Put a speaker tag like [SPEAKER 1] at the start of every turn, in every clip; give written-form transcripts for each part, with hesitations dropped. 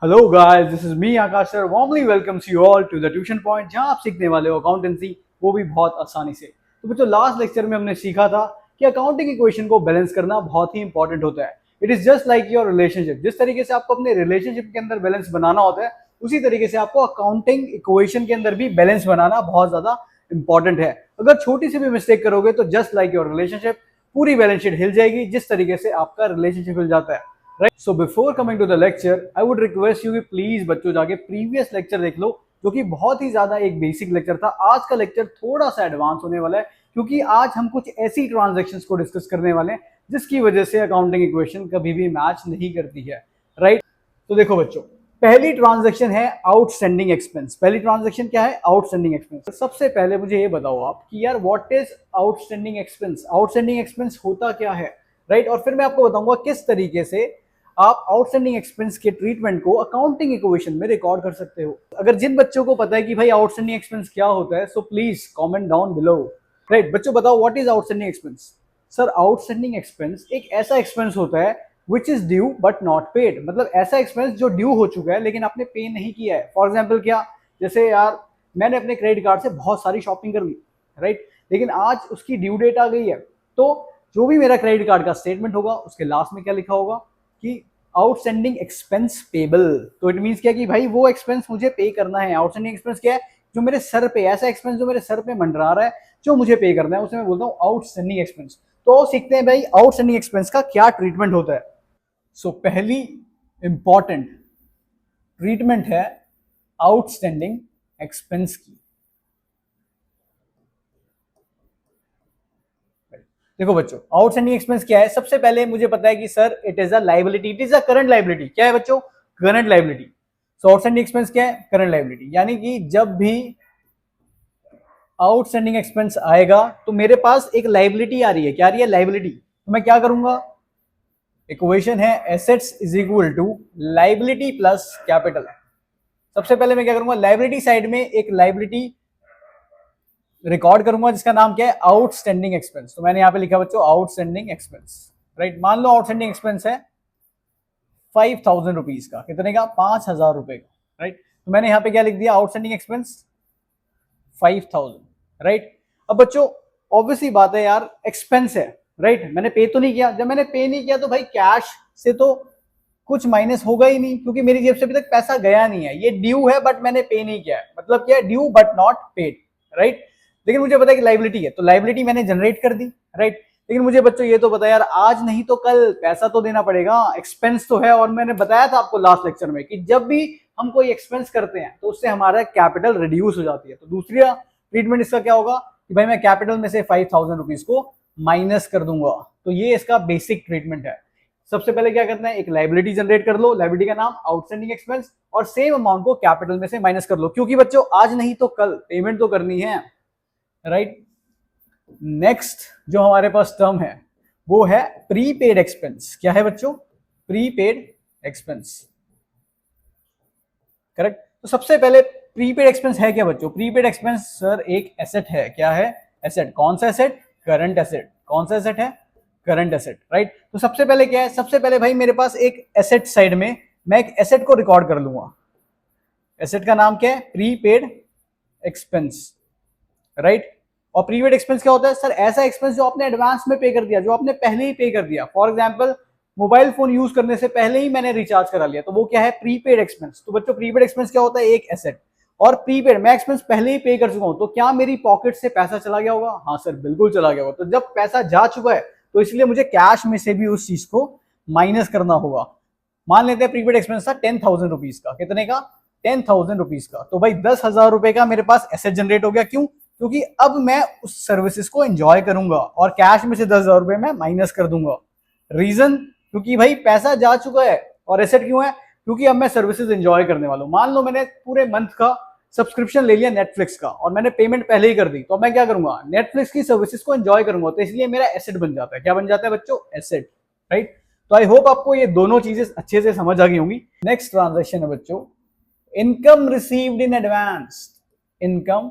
[SPEAKER 1] Hello guys, this is me Akash sir warmly welcomes you all to the Tuition Point, जहां आप सीखने वाले हो अकाउंटेंसी, वो भी बहुत आसानी से। तो बच्चों, लास्ट लेक्चर में हमने सीखा था कि अकाउंटिंग इक्वेशन को बैलेंस करना बहुत ही इंपॉर्टेंट होता है। It is just like your relationship. जिस तरीके से आपको अपने रिलेशनशिप के अंदर बैलेंस बनाना होता है, उसी तरीके से आपको अकाउंटिंग इक्वेशन के अंदर भी बैलेंस बनाना बहुत ज्यादा इंपॉर्टेंट है। अगर छोटी सी भी मिस्टेक करोगे तो जस्ट लाइक योर रिलेशनशिप, पूरी बैलेंस शीट हिल जाएगी, जिस तरीके से आपका रिलेशनशिप हिल जाता है। Right, so before coming to the lecture, I would request you कि प्लीज बच्चों जाके प्रीवियस लेक्चर देख लो, जो कि बहुत ही ज्यादा एक बेसिक लेक्चर था। आज का लेक्चर थोड़ा सा एडवांस होने वाला है, क्योंकि आज हम कुछ ऐसी ट्रांजेक्शन्स को डिस्कस करने वाले हैं जिसकी वजह से अकाउंटिंग इक्वेशन कभी भी मैच नहीं करती है। राइट, तो देखो बच्चों, पहली ट्रांजैक्शन है आउटस्टैंडिंग एक्सपेंस। पहली ट्रांजैक्शन क्या है? Outstanding expense. तो सबसे पहले मुझे ये बताओ आप कि यार what is outstanding expense? Outstanding expense होता क्या है? राइट, और फिर मैं आपको बताऊंगा किस तरीके से आप आउटस्टैंडिंग एक्सपेंस के ट्रीटमेंट को अकाउंटिंग इक्वेशन में रिकॉर्ड कर सकते हो। अगर जिन बच्चों को पता है कि भाई आउटस्टैंडिंग एक्सपेंस क्या होता है, so please comment down below. Right बच्चों, बताओ what is outstanding expense? Sir, outstanding expense एक ऐसा एक्सपेंस होता है which is due but not paid. मतलब ऐसा एक्सपेंस जो ड्यू हो चुका है लेकिन आपने पे नहीं किया है। फॉर एग्जाम्पल क्या? जैसे यार, मैंने अपने क्रेडिट कार्ड से बहुत सारी शॉपिंग कर ली, राइट, लेकिन आज उसकी ड्यू डेट आ गई है। तो जो भी मेरा क्रेडिट कार्ड का स्टेटमेंट होगा, उसके लास्ट में क्या लिखा होगा कि आउटस्टैंडिंग एक्सपेंस पेबल। तो इट मीन्स क्या कि भाई वो एक्सपेंस मुझे पे करना है। आउटस्टैंडिंग एक्सपेंस क्या है? जो मेरे सर पे, ऐसा एक्सपेंस जो मेरे सर पे मंडरा रहा है, जो मुझे पे करना है, उसे मैं बोलता हूँ आउटस्टैंडिंग एक्सपेंस। तो सीखते हैं भाई आउटस्टैंडिंग एक्सपेंस का क्या ट्रीटमेंट होता है। सो पहली इंपॉर्टेंट ट्रीटमेंट है आउटस्टैंडिंग एक्सपेंस की। देखो बच्चों, आउटस्टैंडिंग एक्सपेंस क्या है? सबसे पहले मुझे पता है कि sir it is a liability, it is a current liability. क्या है बच्चों? Current liability. So outstanding expense क्या है? Current liability. यानी कि जब भी आउटस्टैंडिंग एक्सपेंस आएगा तो मेरे पास एक लाइबिलिटी आ रही है। क्या आ रही है? लाइबिलिटी। तो मैं क्या करूंगा? इक्वेशन है assets is equal to liability plus capital. सबसे पहले मैं क्या करूंगा? लाइबिलिटी साइड में एक लाइबिलिटी रिकॉर्ड करूंगा जिसका नाम क्या है? Outstanding expense. तो मैंने यहां पे लिखा बच्चों आउटस्टैंडिंग एक्सपेंस। राइट, मान लो आउटस्टैंडिंग एक्सपेंस है 5,000 रुपीज का। कितने का? 5,000 रुपए का। राइट, तो मैंने यहां पे क्या लिख दिया? Outstanding expense 5,000। राइट, अब बच्चों ऑब्वियसली बात है यार, एक्सपेंस है। राइट, मैंने पे तो नहीं किया। जब मैंने पे नहीं किया तो भाई कैश से तो कुछ माइनस होगा ही नहीं, क्योंकि मेरी जेब से अभी तक पैसा गया नहीं है। ये ड्यू है बट मैंने पे नहीं किया है। मतलब क्या है? Due but not paid. Right, लेकिन मुझे पता है कि लाइबिलिटी है, तो लाइबिलिटी मैंने जनरेट कर दी। राइट, लेकिन मुझे बच्चों ये तो पता है यार, आज नहीं तो कल पैसा तो देना पड़ेगा। एक्सपेंस तो है, और मैंने बताया था आपको लास्ट लेक्चर में कि जब भी हम कोई एक्सपेंस करते हैं तो उससे हमारा कैपिटल रिड्यूस हो जाती है। तो दूसरा ट्रीटमेंट इसका क्या होगा कि भाई मैं कैपिटल में से 5,000 रुपीज को माइनस कर दूंगा। तो ये इसका बेसिक ट्रीटमेंट है। सबसे पहले क्या करना है? एक लाइबिलिटी जनरेट कर लो, लाइबिलिटी का नाम आउटस्टैंडिंग एक्सपेंस, और सेम अमाउंट को कैपिटल में से माइनस कर लो, क्योंकि बच्चों आज नहीं तो कल पेमेंट तो करनी है। राइट, नेक्स्ट जो हमारे पास टर्म है वो है प्रीपेड एक्सपेंस। क्या है बच्चों? Prepaid expense. करेक्ट, तो सबसे पहले प्रीपेड एक्सपेंस है क्या बच्चों? प्रीपेड एक्सपेंस सर एक एसेट है। क्या है? एसेट। कौन सा एसेट? Current asset. कौन सा एसेट है? Current asset. राइट, तो सबसे पहले क्या है? सबसे पहले भाई मेरे पास एक एसेट साइड में मैं एक एसेट को रिकॉर्ड कर लूंगा। एसेट का नाम क्या है? Prepaid expense. राइट, और प्रीपेड एक्सपेंस क्या होता है? सर ऐसा एक्सपेंस जो आपने एडवांस में पे कर दिया, जो आपने पहले ही पे कर दिया। For example, mobile phone use करने से पहले ही मैंने रिचार्ज करा लिया, तो वो क्या है? Prepaid expense. तो बच्चों प्रीपेड एक्सपेंस क्या होता है? एक एसेट। और प्रीपेड, मैं एक्सपेंस पहले ही पे कर चुका हूं, तो क्या मेरी पॉकेट से पैसा चला गया होगा? हाँ सर, बिल्कुल चला गया होगा। तो जब पैसा जा चुका है तो इसलिए मुझे कैश में से भी उस चीज को माइनस करना होगा। मान लेते हैं प्रीपेड एक्सपेंस था 10,000 रुपीज का। कितने का? 10,000 रुपीज का। तो भाई 10,000 रुपए का मेरे पास एसेट जनरेट हो गया। क्यों? क्योंकि अब मैं उस सर्विसेज को एंजॉय करूंगा, और कैश में से 10,000 रुपए मैं माइनस कर दूंगा। रीजन? क्योंकि भाई पैसा जा चुका है। और एसेट क्यों है? क्योंकि अब मैं सर्विसेज एंजॉय करने वाला हूं। मान लो मैंने पूरे मंथ का सब्सक्रिप्शन ले लिया नेटफ्लिक्स का, और मैंने पेमेंट पहले ही कर दी, तो मैं क्या करूंगा? नेटफ्लिक्स की सर्विसेज को एंजॉय करूंगा। तो इसलिए मेरा एसेट बन जाता है। क्या बन जाता है बच्चों? एसेट। राइट, तो आई होप आपको ये दोनों चीजें अच्छे से समझ आ गई होंगी। नेक्स्ट ट्रांजेक्शन है बच्चों income received in advance. Income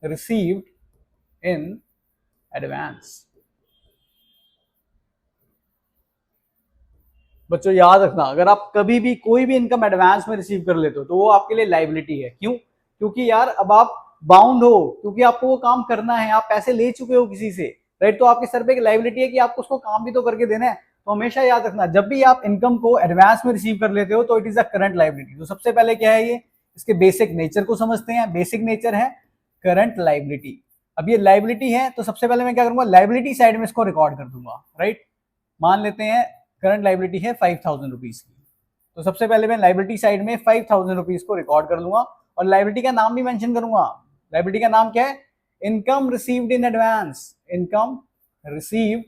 [SPEAKER 1] received in advance। बच्चों याद रखना, अगर आप कभी भी कोई भी इनकम एडवांस में रिसीव कर लेते हो तो वो आपके लिए लाइबिलिटी है। क्यों? क्योंकि यार अब आप बाउंड हो, क्योंकि आपको वो काम करना है, आप पैसे ले चुके हो किसी से, राइट? तो आपके सर पे एक लाइबिलिटी है कि आपको उसको काम भी तो करके देना है। तो हमेशा याद रखना, जब भी आप इनकम को एडवांस में रिसीव कर लेते हो तो it is a current liability. तो सबसे पहले क्या है, ये इसके बेसिक नेचर को समझते हैं। बेसिक नेचर है करंट लाइबिलिटी। अब ये लाइबिलिटी है तो सबसे पहले मैं क्या करूंगा, लाइबिलिटी साइड में इसको रिकॉर्ड कर दूंगा, राइट? मान लेते हैं करंट लाइबिलिटी है 5000 रुपीज की, तो सबसे पहले मैं लाइबिलिटी साइड में 5000 रुपीज को रिकॉर्ड कर लूंगा और लाइबिलिटी का नाम भी मेंशन करूंगा। लाइबिलिटी का नाम क्या है? Income received in advance. Income received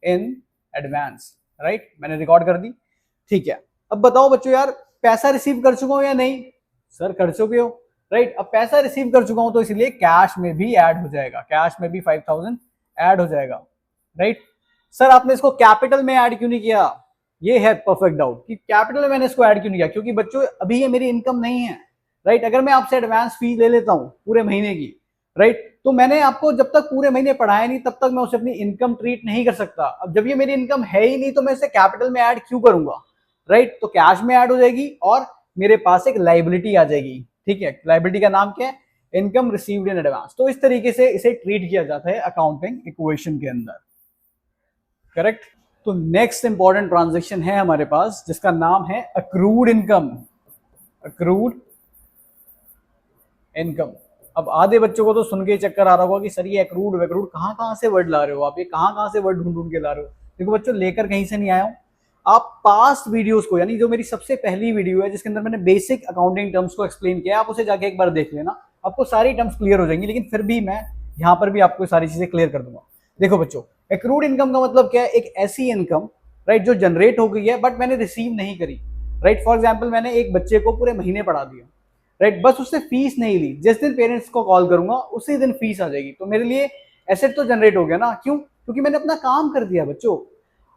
[SPEAKER 1] in advance, right? मैंने रिकॉर्ड कर दी, ठीक है। अब बताओ बच्चों, यार पैसा रिसीव कर चुका हूं या नहीं? सर कर चुके हो, राइट? अब पैसा रिसीव कर चुका हूं तो इसलिए कैश में भी ऐड हो जाएगा, कैश में भी 5000 ऐड हो जाएगा, राइट? सर आपने इसको कैपिटल में ऐड क्यों नहीं किया? ये है परफेक्ट डाउट कि कैपिटल में मैंने इसको ऐड क्यों नहीं किया, क्योंकि बच्चों अभी ये मेरी इनकम नहीं है, राइट? अगर मैं आपसे एडवांस फी ले लेता हूं पूरे महीने की, राइट, तो मैंने आपको जब तक पूरे महीने पढ़ाया नहीं तब तक मैं उसे अपनी इनकम ट्रीट नहीं कर सकता। अब जब ये मेरी इनकम है ही नहीं तो मैं इसे कैपिटल में ऐड क्यों करूंगा, राइट? तो कैश में ऐड हो जाएगी और मेरे पास एक लाइबिलिटी आ जाएगी, ठीक है? लाइबिलिटी का नाम क्या है? Income received in advance. तो इस तरीके से इसे ट्रीट किया जाता है अकाउंटिंग इक्वेशन के अंदर, करेक्ट? तो नेक्स्ट इंपॉर्टेंट ट्रांजेक्शन है हमारे पास जिसका नाम है अक्रूड इनकम। Accrued income. अब आधे बच्चों को तो सुन के चक्कर आ रहा होगा कि सर ये अक्रूड वक्रूड कहाँ से वर्ड ला रहे हो आप, ये कहाँ से वर्ड ढूंढ ढूंढ के ला रहे हो। देखो बच्चों, लेकर कहीं से नहीं आया हूं, आप पास्ट वीडियोस को, यानी जो मेरी सबसे पहली वीडियो है जिसके अंदर मैंने बेसिक अकाउंटिंग टर्म्स को एक्सप्लेन किया, आप उसे जाके एक बार देख लेना, आपको सारी टर्म्स क्लियर हो जाएंगी। लेकिन फिर भी मैं यहाँ पर भी आपको सारी चीजें क्लियर कर दूंगा। देखो बच्चों, एक्रूड इनकम का मतलब क्या है? एक ऐसी इनकम, राइट, जो जनरेट हो गई है बट मैंने रिसीव नहीं करी, राइट? फॉर एग्जाम्पल, मैंने एक बच्चे को पूरे महीने पढ़ा दिया, राइट, बस उससे फीस नहीं ली, जिस दिन पेरेंट्स को कॉल करूंगा उसी दिन फीस आ जाएगी, तो मेरे लिए एसेट तो जनरेट हो गया ना। क्यों? क्योंकि मैंने अपना काम कर दिया बच्चों।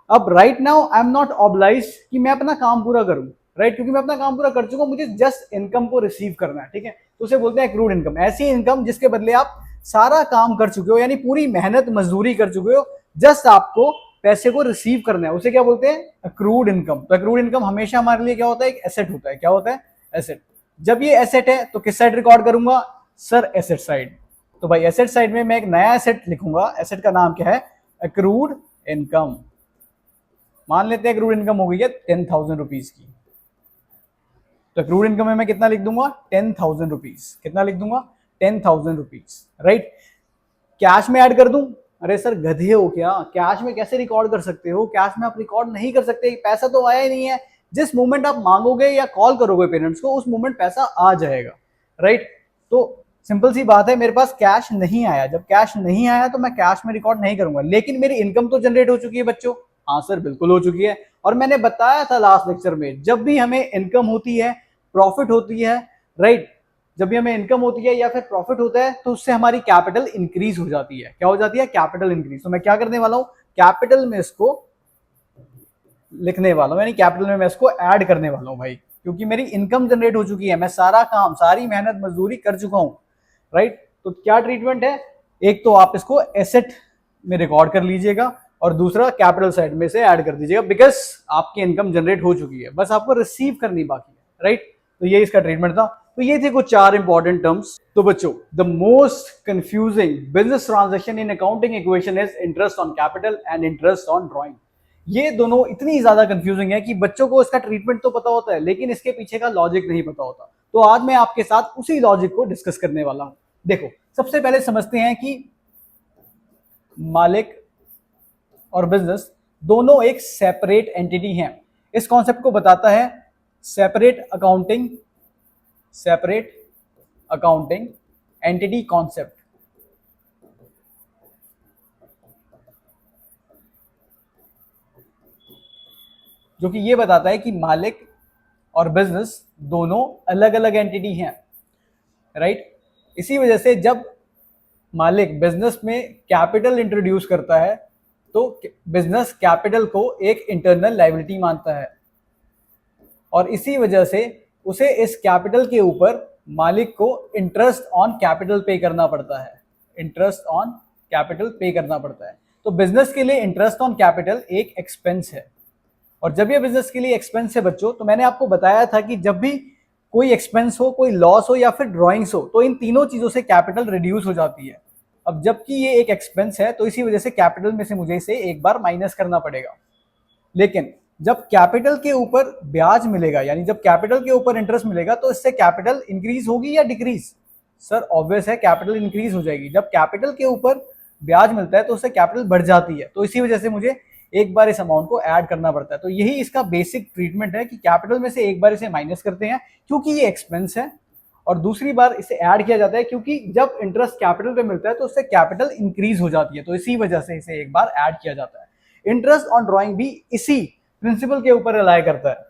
[SPEAKER 1] अब right now I am not obliged कि मैं अपना काम पूरा करूं, राइट? क्योंकि मैं अपना काम पूरा कर चुका हूं, मुझे जस्ट इनकम को रिसीव करना है, ठीक है? तो उसे बोलते हैं एक्रूड इनकम। ऐसी इनकम जिसके बदले आप सारा काम कर चुके हो, यानी पूरी मेहनत मजदूरी कर चुके हो, जस्ट आपको पैसे को रिसीव करना है, उसे क्या बोलते हैं? Accrued income. तो अक्रूड इनकम हमेशा हमारे लिए क्या होता है? एक एसेट होता है। क्या होता है? एसेट। जब ये एसेट है तो किस साइड रिकॉर्ड करूंगा? Sir asset side. तो भाई एसेट साइड में मैं एक नया एसेट लिखूंगा, एसेट का नाम क्या है? Accrued income. मान लेते हैं अक्रूड इनकम हो गई है 10,000 रुपीज की, तो अक्रूड इनकम में मैं कितना लिख दूंगा? 10,000 रुपीज। कितना लिख दूंगा? 10,000 रुपीज, राइट? कैश में ऐड कर दूं? अरे सर गधे हो क्या, कैश में कैसे रिकॉर्ड कर सकते हो? कैश में आप रिकॉर्ड नहीं कर सकते, पैसा तो आया ही नहीं है। जिस मोमेंट आप मांगोगे या कॉल करोगे पेरेंट्स को, उस मोमेंट पैसा आ जाएगा, राइट? तो सिंपल सी बात है, मेरे पास कैश नहीं आया। जब कैश नहीं आया तो मैं कैश में रिकॉर्ड नहीं करूंगा, लेकिन मेरी इनकम तो जनरेट हो चुकी है बच्चों। हाँ सर बिल्कुल हो चुकी है, और मैंने बताया था लास्ट लेक्चर में, जब भी हमें इनकम होती है, प्रॉफिट होती है, राइट, जब भी हमें इनकम होती है या फिर प्रॉफिट होता है तो उससे हमारी कैपिटल इंक्रीज हो जाती है। क्या हो जाती है? Capital increase. तो मैं क्या करने वाला हूं? कैपिटल में इसको लिखने वाला हूं, यानी कैपिटल में मैं इसको ऐड करने वाला हूं भाई, क्योंकि मेरी इनकम जनरेट हो चुकी है, मैं सारा काम, सारी मेहनत मजदूरी कर चुका हूं, राइट? तो क्या ट्रीटमेंट है? एक तो आप इसको एसेट में रिकॉर्ड कर लीजिएगा और दूसरा कैपिटल साइड में से ऐड कर दीजिएगा, बिकॉज आपकी इनकम जनरेट हो चुकी है, बस आपको रिसीव करनी बाकी है, राइट? तो ये इसका ट्रीटमेंट था। तो ये थे कुछ 4 इंपॉर्टेंट टर्म्स। तो बच्चों, the most confusing business transaction in accounting equation is interest on capital and interest on drawing. ये दोनों इतनी ज्यादा कंफ्यूजिंग है कि बच्चों को इसका ट्रीटमेंट तो पता होता है लेकिन इसके पीछे का लॉजिक नहीं पता होता। तो आज मैं आपके साथ उसी लॉजिक को डिस्कस करने वाला हूं। देखो, सबसे पहले समझते हैं कि मालिक और बिजनेस दोनों एक सेपरेट एंटिटी हैं। इस कॉन्सेप्ट को बताता है सेपरेट अकाउंटिंग एंटिटी कॉन्सेप्ट, जो कि ये बताता है कि मालिक और बिजनेस दोनों अलग अलग एंटिटी हैं, राइट? इसी वजह से जब मालिक बिजनेस में कैपिटल इंट्रोड्यूस करता है तो बिजनेस कैपिटल को एक इंटरनल लायबिलिटी मानता है, और इसी वजह से उसे इस कैपिटल के ऊपर मालिक को इंटरेस्ट ऑन कैपिटल पे करना पड़ता है। इंटरेस्ट ऑन कैपिटल पे करना पड़ता है। तो बिजनेस के लिए इंटरेस्ट ऑन कैपिटल एक एक्सपेंस है, और जब ये बिजनेस के लिए एक्सपेंस है बच्चों, तो मैंने आपको बताया था कि जब भी कोई एक्सपेंस हो, कोई लॉस हो या फिर ड्रॉइंग्स हो, तो इन तीनों चीजों से कैपिटल रिड्यूस हो जाती है। अब जबकि ये एक एक्सपेंस है तो इसी वजह से कैपिटल में से मुझे इसे एक बार माइनस करना पड़ेगा। लेकिन जब कैपिटल के ऊपर ब्याज मिलेगा, यानी जब कैपिटल के ऊपर इंटरेस्ट मिलेगा, तो इससे कैपिटल इंक्रीज होगी या डिक्रीज? सर ऑब्वियस है, कैपिटल इंक्रीज हो जाएगी। जब कैपिटल के ऊपर ब्याज मिलता है तो उससे कैपिटल बढ़ जाती है, तो इसी वजह से मुझे एक बार इस अमाउंट को ऐड करना पड़ता है। तो यही इसका बेसिक ट्रीटमेंट है कि कैपिटल में से एक बार इसे माइनस करते हैं क्योंकि ये एक्सपेंस है, और दूसरी बार इसे ऐड किया जाता है क्योंकि जब इंटरेस्ट कैपिटल पे मिलता है तो उससे कैपिटल इंक्रीज हो जाती है, तो इसी वजह से इसे एक बार ऐड किया जाता है। इंटरेस्ट ऑन ड्राइंग भी इसी प्रिंसिपल के ऊपर रिलाय करता है।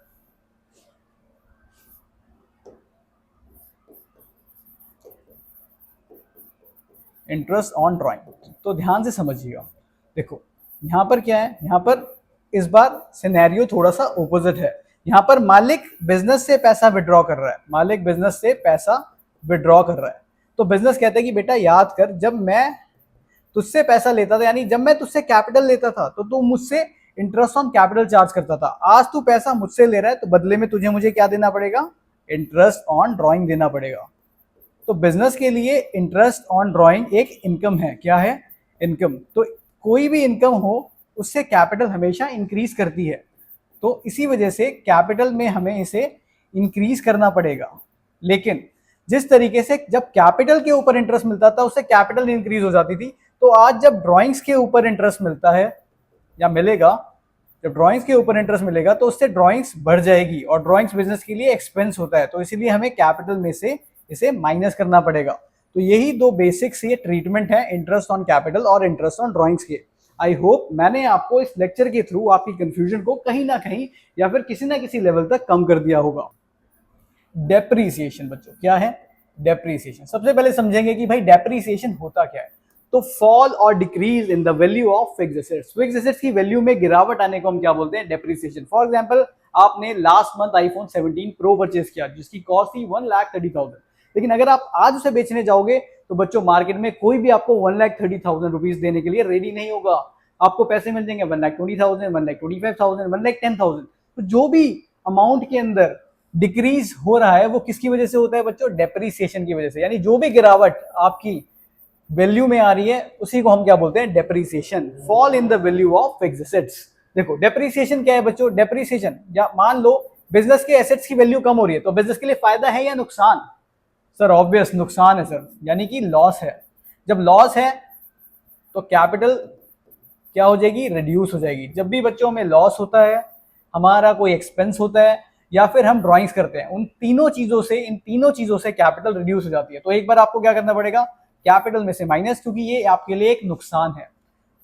[SPEAKER 1] इंटरेस्ट ऑन ड्राइंग, तो ध्यान से समझिएगा। देखो यहां पर क्या है, यहां पर इस बार सिनेरियो थोड़ा सा ऑपोजिट है। यहां पर मालिक बिजनेस से पैसा विड्रॉ कर रहा है, मालिक बिजनेस से पैसा विड्रॉ कर रहा है। तो बिजनेस कहता है कि बेटा याद कर, जब मैं तुझसे पैसा लेता था, यानी जब मैं तुझसे कैपिटल लेता था, तो तू मुझसे इंटरेस्ट ऑन कैपिटल चार्ज करता था। आज तू पैसा मुझसे ले रहा है, तो बदले में तुझे मुझे क्या देना पड़ेगा? इंटरेस्ट ऑन ड्राइंग देना पड़ेगा। तो बिजनेस के लिए इंटरेस्ट ऑन ड्राइंग एक इनकम है। क्या है? इनकम। तो कोई भी इनकम हो उससे कैपिटल हमेशा इंक्रीज करती है, तो इसी वजह से कैपिटल में हमें इसे इंक्रीज करना पड़ेगा। लेकिन जिस तरीके से जब कैपिटल के ऊपर इंटरेस्ट मिलता था उससे कैपिटल इंक्रीज हो जाती थी, तो आज जब ड्राइंग्स के ऊपर इंटरेस्ट मिलता है या मिलेगा, जब ड्राइंग्स के ऊपर इंटरेस्ट मिलेगा तो उससे ड्राइंग्स बढ़ जाएगी, और ड्राइंग्स बिजनेस के लिए एक्सपेंस होता है, तो इसीलिए हमें कैपिटल में से इसे माइनस करना पड़ेगा। तो यही दो बेसिक्स ये ट्रीटमेंट है इंटरेस्ट ऑन कैपिटल और इंटरेस्ट ऑन ड्राइंग्स के। आई होप मैंने आपको इस लेक्चर के थ्रू आपकी कंफ्यूजन को कहीं ना कहीं या फिर किसी ना किसी लेवल तक कम कर दिया होगा। डेप्रीसिएशन बच्चों, क्या है डेप्रीसिएशन? सबसे पहले समझेंगे कि भाई डेप्रीसिएशन होता क्या है। तो फॉल और decrease in the value of fixed assets, fixed assets की वैल्यू में गिरावट आने को हम क्या बोलते हैं? डेप्रीसिएशन। फॉर एग्जांपल, आपने last month iPhone 17 pro purchase किया जिसकी कॉस्ट थी 1,30,000, लेकिन अगर आप आज उसे बेचने जाओगे तो बच्चों मार्केट में कोई भी आपको 1,30,000 रुपीज देने के लिए रेडी नहीं होगा। आपको पैसे मिल जाएंगे 1,20,000, 1,25,000, 1,10,000। तो जो भी अमाउंट के अंदर डिक्रीज हो रहा है वो किसकी वजह से होता है बच्चों? डेप्रीसिएशन की वजह से। यानी जो भी गिरावट आपकी वैल्यू में आ रही है उसी को हम क्या बोलते हैं? Depreciation. Fall in the value of fixed assets. देखो डेप्रीसिएशन क्या है बच्चों? डेप्रीसिएशन, या मान लो बिजनेस के एसेट्स की वैल्यू कम हो रही है, तो बिजनेस के लिए फायदा है या नुकसान? सर ऑब्वियस नुकसान है सर, यानी कि लॉस है। जब लॉस है तो कैपिटल क्या हो जाएगी? रिड्यूस हो जाएगी। जब भी बच्चों में लॉस होता है, हमारा कोई एक्सपेंस होता है, या फिर हम ड्राइंग्स करते हैं, उन तीनों चीजों से, इन तीनों चीजों से कैपिटल रिड्यूस हो जाती है। तो एक बार आपको क्या करना पड़ेगा? कैपिटल में से माइनस, क्योंकि ये आपके लिए एक नुकसान है,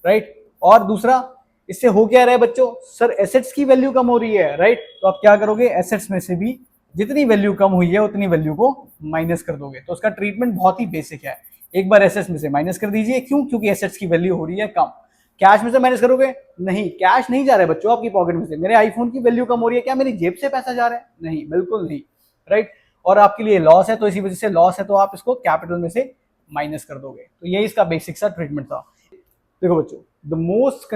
[SPEAKER 1] राइट। और दूसरा, इससे हो क्या रहा है बच्चों? सर एसेट्स की वैल्यू कम हो रही है, राइट। तो आप क्या करोगे? एसेट्स में से भी जितनी वैल्यू कम हुई है उतनी वैल्यू को माइनस कर दोगे। तो उसका ट्रीटमेंट बहुत ही बेसिक है। एक बार एसेट्स में से माइनस कर दीजिए। क्यों? क्योंकि एसेट्स की वैल्यू हो रही है कम। कैश में से माइनस करोगे? नहीं, कैश नहीं जा रहा है बच्चों आपकी पॉकेट में से। मेरे आईफोन की वैल्यू कम हो रही है, क्या मेरी जेब से पैसा जा रहा है? नहीं, बिल्कुल नहीं, राइट। और आपके लिए लॉस है, तो इसी वजह से लॉस है तो आप इसको कैपिटल में से माइनस कर दोगे। तो यही इसका बेसिक सा ट्रीटमेंट था। देखो बच्चों, the most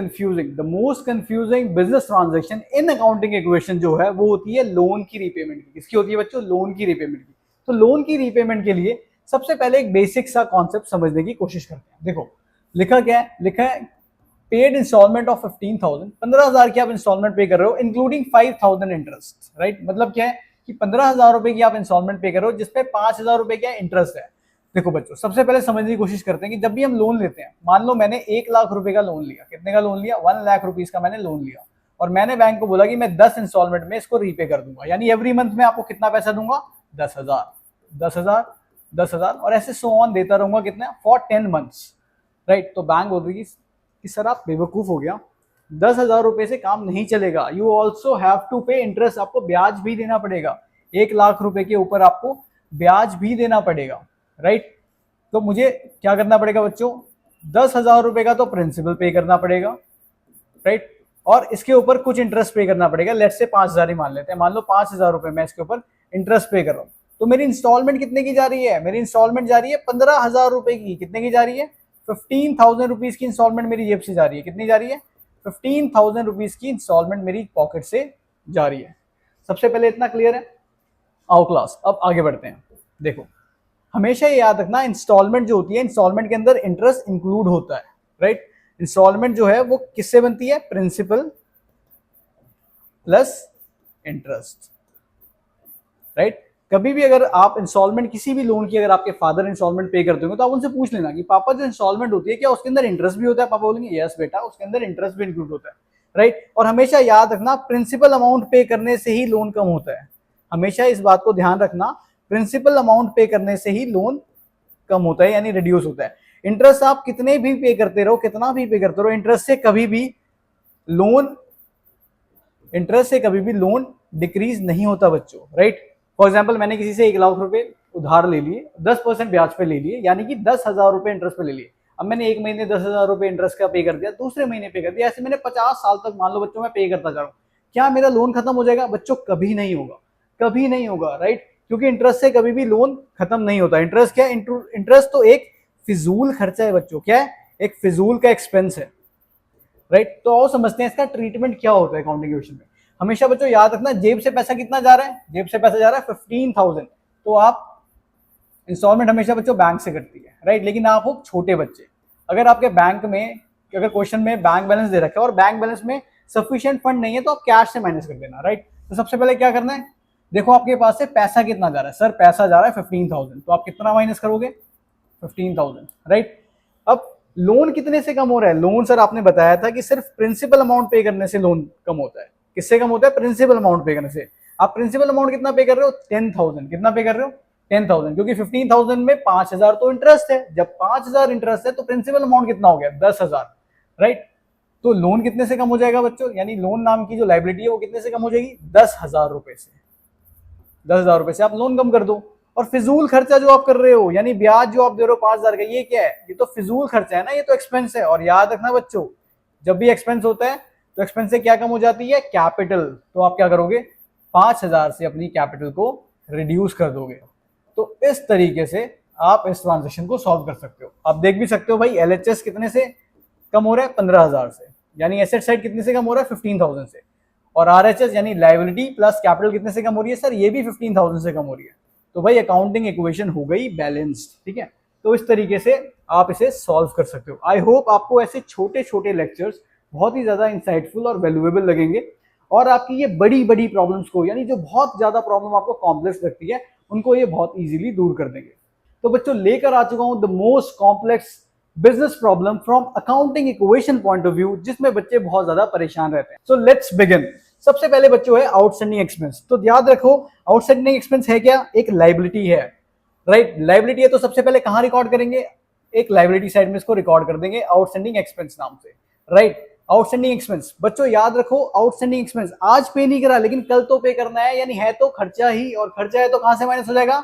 [SPEAKER 1] confusing business transaction in accounting equation जो है वो होती है लोन की रीपेमेंट की। किसकी होती है बच्चों? लोन की रीपेमेंट की। तो लोन की रीपेमेंट के लिए सबसे पहले एक बेसिक सा कॉन्सेप्ट समझने की कोशिश करते हैं। देखो लिखा क्या है? लिखा है पेड इंस्टॉलमेंट ऑफ 15,000, 15,000 की आप इंस्टॉलमेंट पे कर रहे हो इंक्लूडिंग 5,000 इंटरेस्ट, राइट। मतलब क्या है कि 15,000 रुपए की आप इंस्टॉलमेंट पे कर रहे हो जिसपे 5,000 रुपए का इंटरेस्ट है। देखो बच्चों, सबसे पहले समझने की कोशिश करते हैं कि जब भी हम लोन लेते हैं, मान लो मैंने 1,00,000 रुपए का लोन लिया। कितने का लोन लिया? 1,00,000 रुपीज का मैंने लोन लिया, और मैंने बैंक को बोला कि मैं 10 इंस्टॉलमेंट में इसको रीपे कर दूंगा। यानी एवरी मंथ में आपको कितना पैसा दूंगा? 10,000, 10,000, 10,000, और ऐसे सो ऑन देता रहूंगा। कितना? For 10 months, right. तो बैंक बोल रही है कि सर आप बेवकूफ हो गया, 10,000 रुपए से काम नहीं चलेगा। यू ऑल्सो हैव टू पे इंटरेस्ट, आपको ब्याज भी देना पड़ेगा। 1,00,000 रुपए के ऊपर आपको ब्याज भी देना पड़ेगा, राइट। तो मुझे क्या करना पड़ेगा बच्चों? 10,000 रुपए का तो प्रिंसिपल पे करना पड़ेगा, राइट, और इसके ऊपर कुछ इंटरेस्ट पे करना पड़ेगा। लेट्स से 5,000 ही मान लेते हैं। मान लो 5,000 रुपए मैं इसके ऊपर इंटरेस्ट पे कर रहा हूँ। तो मेरी इंस्टॉलमेंट कितने की जा रही है? मेरी इंस्टॉलमेंट जा रही है 15,000 रुपए की। कितने की जा रही है? 15,000 रुपीज की इंस्टॉलमेंट मेरी जेब से जा रही है। कितनी जा रही है? 15,000 रुपीज की इंस्टॉलमेंट मेरी पॉकेट से जा रही है। सबसे पहले इतना क्लियर है? आओ क्लास, अब आगे बढ़ते हैं। देखो, हमेशा ये याद रखना, इंस्टॉलमेंट जो होती है, इंस्टॉलमेंट के अंदर इंटरेस्ट इंक्लूड होता है, राइट। इंस्टॉलमेंट जो है वो किससे बनती है? Principal plus interest, right. कभी भी अगर आप इंस्टॉलमेंट किसी भी लोन की, अगर आपके फादर इंस्टॉलमेंट पे करते हो तो आप उनसे पूछ लेना कि पापा जो इंस्टॉलमेंट होती है क्या उसके अंदर इंटरेस्ट भी होता है? पापा बोलेंगे यस बेटा, उसके अंदर इंटरेस्ट भी इंक्लूड होता है, राइट। और हमेशा याद रखना, प्रिंसिपल अमाउंट पे करने से ही लोन कम होता है। हमेशा इस बात को ध्यान रखना, प्रिंसिपल अमाउंट पे करने से ही लोन कम होता है, यानी रिड्यूस होता है। इंटरेस्ट आप कितने भी पे करते रहो, कितना भी पे करते रहो, इंटरेस्ट से कभी भी लोन डिक्रीज नहीं होता बच्चों, राइट। फॉर एग्जाम्पल, मैंने किसी से 1 लाख रुपए उधार ले लिए, 10% ब्याज पे ले लिए, यानी कि 10,000 रुपए इंटरेस्ट पे ले लिए। अब मैंने एक महीने 10,000 रुपए इंटरेस्ट का पे कर दिया, दूसरे महीने पे कर दिया, ऐसे मैंने 50 साल तक मान लो बच्चों मैं पे करता जा रहा हूँ। क्या मेरा लोन खत्म हो जाएगा? बच्चों कभी नहीं होगा, कभी नहीं होगा, राइट। क्योंकि इंटरेस्ट से कभी भी लोन खत्म नहीं होता। इंटरेस्ट क्या है? इंटरेस्ट तो एक फिजूल खर्चा है बच्चों। क्या है? एक फिजूल का एक्सपेंस है, राइट। तो आओ समझते हैं इसका ट्रीटमेंट क्या होता है अकाउंटिंग क्वेश्चन में। हमेशा बच्चों याद रखना, जेब से पैसा कितना जा रहा है? जेब से पैसा जा रहा है 15,000। तो आप इंस्टॉलमेंट हमेशा बच्चों बैंक से कटती है, राइट। लेकिन आप हो छोटे बच्चे, अगर आपके बैंक में, अगर क्वेश्चन में बैंक बैलेंस दे रखा है और बैंक बैलेंस में सफिशिएंट फंड नहीं है तो आप कैश से माइनस कर देना, राइट। तो सबसे पहले क्या करना है, देखो आपके पास से पैसा कितना जा रहा है। सर पैसा जा रहा है 15,000, तो आप कितना माइनस करोगे? 15,000, राइट। अब लोन कितने से कम हो रहा है? लोन सर आपने बताया था कि सिर्फ प्रिंसिपल अमाउंट पे करने से लोन कम होता है। किससे कम होता है? प्रिंसिपल अमाउंट पे करने से। आप प्रिंसिपल अमाउंट कितना पे कर रहे हो? 10,000। कितना पे कर रहे हो? 10,000, क्योंकि 15,000 में 5,000 तो इंटरेस्ट है। जब 5,000 इंटरेस्ट है तो प्रिंसिपल अमाउंट कितना हो गया? 10,000, राइट। तो लोन कितने से कम हो जाएगा बच्चों? यानी लोन नाम की जो लाइबिलिटी है वो कितने से कम हो जाएगी? 10,000 रुपए से। 10,000 रुपए से आप लोन कम कर दो। और फिजूल खर्चा जो आप कर रहे हो, यानी ब्याज जो आप दे रहे हो 5,000 का, ये क्या है? ये तो फिजूल खर्चा है ना, ये तो एक्सपेंस है। और याद रखना बच्चों, जब भी एक्सपेंस होता है तो एक्सपेंस से क्या कम हो जाती है? कैपिटल। तो आप क्या करोगे? 5,000 से अपनी कैपिटल को रिड्यूस कर दोगे। तो इस तरीके से आप इस ट्रांजेक्शन को सॉल्व कर सकते हो। आप देख भी सकते हो भाई, एलएचएस कितने से कम हो रहा है? 15,000 से। यानी एसेट साइड कितने से कम हो रहा है? 15,000 से। और आरएचएस यानी लायबिलिटी प्लस कैपिटल कितने से कम हो रही है? सर ये भी 15,000 से कम हो रही है। तो भाई अकाउंटिंग इक्वेशन हो गई बैलेंस्ड, ठीक है। तो इस तरीके से आप इसे सॉल्व कर सकते हो। आई होप आपको ऐसे छोटे छोटे लेक्चर्स बहुत ही ज्यादा इंसाइटफुल और वैल्यूएबल लगेंगे, और आपकी ये बड़ी बड़ी प्रॉब्लम्स को, यानी जो बहुत ज्यादा प्रॉब्लम आपको कॉम्प्लेक्स लगती है, उनको ये बहुत इजीली दूर कर देंगे। तो बच्चों लेकर आ चुका हूं the most complex business problem from accounting equation point of view, जिसमें बच्चे बहुत ज्यादा परेशान रहते हैं। So let's begin. सबसे पहले बच्चों है आउटस्टैंडिंग एक्सपेंस। तो याद रखो, आउटस्टैंडिंग एक्सपेंस है क्या? एक लाइबिलिटी है, राइट। लाइबिलिटी है तो सबसे पहले कहां रिकॉर्ड करेंगे? एक लाइबिलिटी साइड में इसको रिकॉर्ड कर देंगे आउटस्टैंडिंग एक्सपेंस नाम से, राइट। आउटस्टैंडिंग एक्सपेंस बच्चों याद रखो, आउटस्टैंडिंग एक्सपेंस आज पे नहीं करा लेकिन कल तो पे करना है, यानी है तो खर्चा ही, और खर्चा है तो कहां से माइनस हो जाएगा?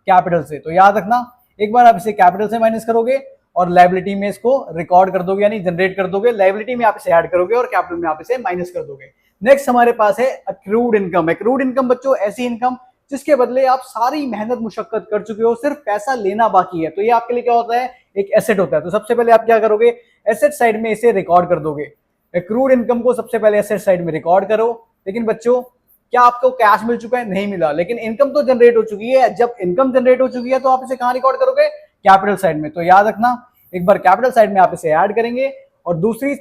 [SPEAKER 1] कैपिटल से। तो याद रखना, एक बार आप इसे कैपिटल से माइनस करोगे और लाइबिलिटी में इसको रिकॉर्ड कर दोगे, यानी जनरेट कर दोगे। लाइबिलिटी में आप इसे ऐड करोगे और कैपिटल में आप इसे माइनस कर दोगे। नेक्स्ट हमारे पास है अक्रूड इनकम। अक्रूड इनकम बच्चों ऐसी इनकम जिसके बदले आप सारी मेहनत मुशक्कत कर चुके हो, सिर्फ पैसा लेना बाकी है। तो ये आपके लिए क्या होता है? एक एसेट होता है। तो सबसे पहले आप क्या करोगे? एसेट साइड में इसे रिकॉर्ड कर दोगे। एक्रूड इनकम को सबसे पहले एसेट साइड में रिकॉर्ड करो। लेकिन बच्चों क्या आपको कैश मिल चुका है? नहीं मिला, लेकिन इनकम तो जनरेट हो चुकी है। जब इनकम जनरेट हो चुकी है तो आप इसे कहां रिकॉर्ड करोगे? कैपिटल साइड में। तो याद रखना, एक बार कैपिटल साइड में आप इसे ऐड करेंगे और दूसरी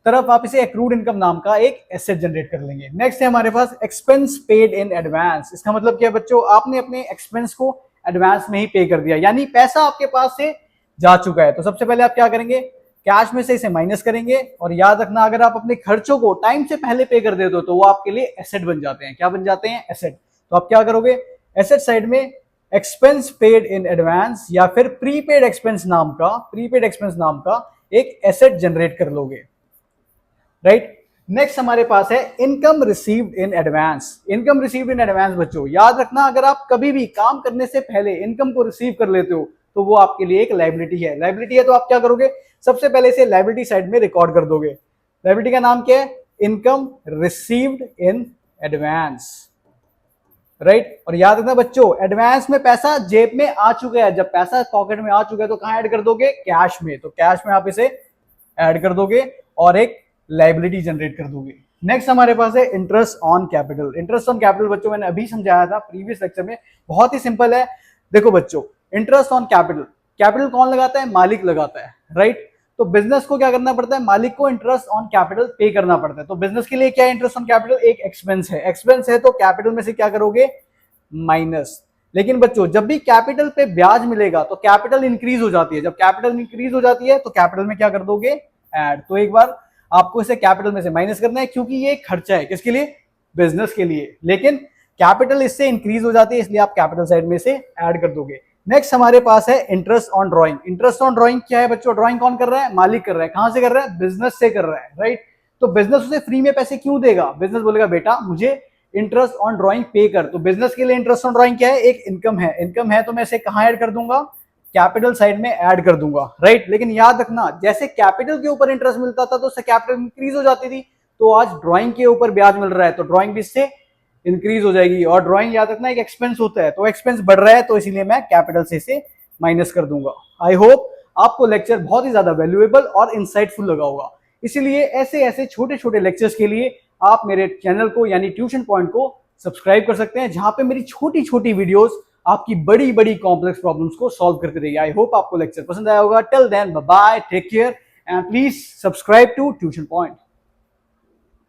[SPEAKER 1] तरफ आप इसे एक्रूड इनकम नाम का एक एसेट जनरेट कर लेंगे। नेक्स्ट है हमारे पास एक्सपेंस पेड इन एडवांस। इसका मतलब क्या है बच्चों? आपने अपने एक्सपेंस को एडवांस में ही पे कर दिया, यानी पैसा आपके पास से जा चुका है। तो सबसे पहले आप क्या करेंगे? कैश में से इसे माइनस करेंगे। और याद रखना, अगर आप अपने खर्चों को टाइम से पहले पे कर देते हो तो वो आपके लिए एसेट बन जाते हैं। क्या बन जाते हैं? एसेट। तो आप क्या करोगे? एसेट साइड में एक्सपेंस पेड इन एडवांस या फिर प्रीपेड एक्सपेंस नाम का एक एसेट जनरेट कर लोगे, राइट। नेक्स्ट हमारे पास है income received in advance. Income received in advance बच्चों याद रखना, अगर आप कभी भी काम करने से पहले इनकम को रिसीव कर लेते हो तो वो आपके लिए एक लायबिलिटी है। लायबिलिटी है तो आप क्या करोगे? सबसे पहले इसे लायबिलिटी साइड में रिकॉर्ड कर दोगे। लायबिलिटी का नाम क्या है? Income received in advance, right. और याद रखना बच्चों, एडवांस में पैसा जेब में आ चुका है। जब पैसा पॉकेट में आ चुका है तो कहां ऐड कर दोगे? कैश में। तो कैश में आप इसे ऐड कर दोगे और एक लाइबिलिटी जनरेट कर दोगे। नेक्स्ट हमारे पास है interest on capital. Interest on capital बच्चों मैंने अभी समझाया था प्रीवियस लेक्चर में, बहुत ही सिंपल है। देखो बच्चों, इंटरेस्ट ऑन कैपिटल, कैपिटल कौन लगाता है? मालिक लगाता है, राइट। तो बिजनेस को क्या करना पड़ता है? मालिक को इंटरेस्ट ऑन कैपिटल पे करना पड़ता है। तो बिजनेस के लिए क्या है? इंटरेस्ट ऑन कैपिटल एक एक्सपेंस है। एक्सपेंस है तो कैपिटल में से क्या करोगे? माइनस। लेकिन बच्चों जब भी कैपिटल पे ब्याज मिलेगा तो कैपिटल इंक्रीज हो जाती है। जब कैपिटल इंक्रीज हो जाती है तो कैपिटल में क्या कर दोगे? ऐड। तो एक बार आपको इसे कैपिटल में से माइनस करना है, क्योंकि ये खर्चा है किसके लिए? बिजनेस के लिए। लेकिन कैपिटल इससे इंक्रीज हो जाती है, इसलिए आप कैपिटल साइड में से ऐड कर दोगे। नेक्स्ट हमारे पास है interest on drawing. Interest on drawing क्या है बच्चों? ड्राइंग कौन कर रहा है? मालिक कर रहा है। कहां से कर रहा है? बिजनेस से कर रहा है, राइट। तो बिजनेस उसे फ्री में पैसे क्यों देगा? बिजनेस बोलेगा बेटा मुझे इंटरेस्ट ऑन ड्राइंग पे कर। तो बिजनेस के लिए इंटरेस्ट ऑन ड्राइंग क्या है? एक इनकम है। इनकम है तो मैं इसे कहां ऐड कर दूंगा? कैपिटल साइड में ऐड कर दूंगा, राइट। लेकिन याद रखना, जैसे कैपिटल के ऊपर इंटरेस्ट मिलता था तो उससे कैपिटल इंक्रीज हो जाती थी, तो आज ड्राइंग के ऊपर ब्याज मिल रहा है तो ड्राइंग भी इससे इंक्रीज हो जाएगी। और ड्राइंग याद रखना एक एक्सपेंस होता है, तो एक्सपेंस बढ़ रहा है तो इसीलिए मैं कैपिटल से इसे माइनस कर दूंगा। आई होप आपको लेक्चर बहुत ही ज्यादा वैल्यूएबल और इंसाइटफुल लगा होगा। इसीलिए ऐसे ऐसे छोटे छोटे लेक्चर्स के लिए आप मेरे चैनल को यानी ट्यूशन पॉइंट को सब्सक्राइब कर सकते हैं, जहां पे मेरी छोटी छोटी वीडियोस आपकी बड़ी बड़ी कॉम्प्लेक्स प्रॉब्लम्स को सॉल्व करते रहेगी। आई होप आपको लेक्चर पसंद आया होगा। Till then bye bye, take care and please subscribe to Tuition Point.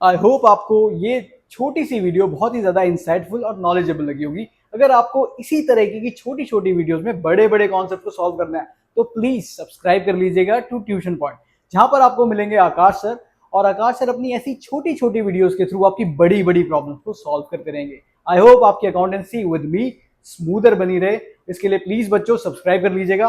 [SPEAKER 1] I hope आपको ये छोटी सी वीडियो बहुत ही ज्यादा इंसाइटफुल और नॉलेजेबल लगी होगी। अगर आपको इसी तरीके की छोटी छोटी वीडियोस में बड़े बड़े कॉन्सेप्ट को सॉल्व करना है तो प्लीज सब्सक्राइब कर लीजिएगा टू ट्यूशन पॉइंट, जहां पर आपको मिलेंगे आकाश सर। और आकाश सर अपनी ऐसी छोटी छोटी वीडियोस के थ्रू आपकी बड़ी बड़ी प्रॉब्लम्स को सॉल्व करते रहेंगे। आई होप आपकी अकाउंटेंसी विद मी स्मूदर बनी रहे। इसके लिए प्लीज बच्चों सब्सक्राइब कर लीजिएगा।